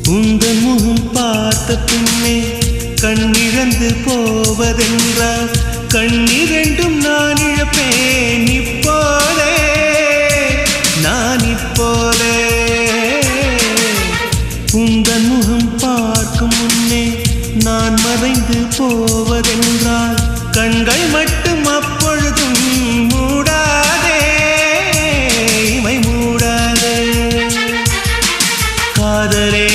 உந்தன் முகம் பார்த்த பின்னே கண்ணிழந்து போவதென்றால் கண்ணிரண்டும் நான் இழப்பேன் இப்போதே நான் இப்போதே உந்தன் முகம் பார்க்கும் முன்னே நான் மறைந்து போவதென்றால் கண்கள் மட்டும் அப்பொழுதும் மூடாதே இமை மூடாதே காதலே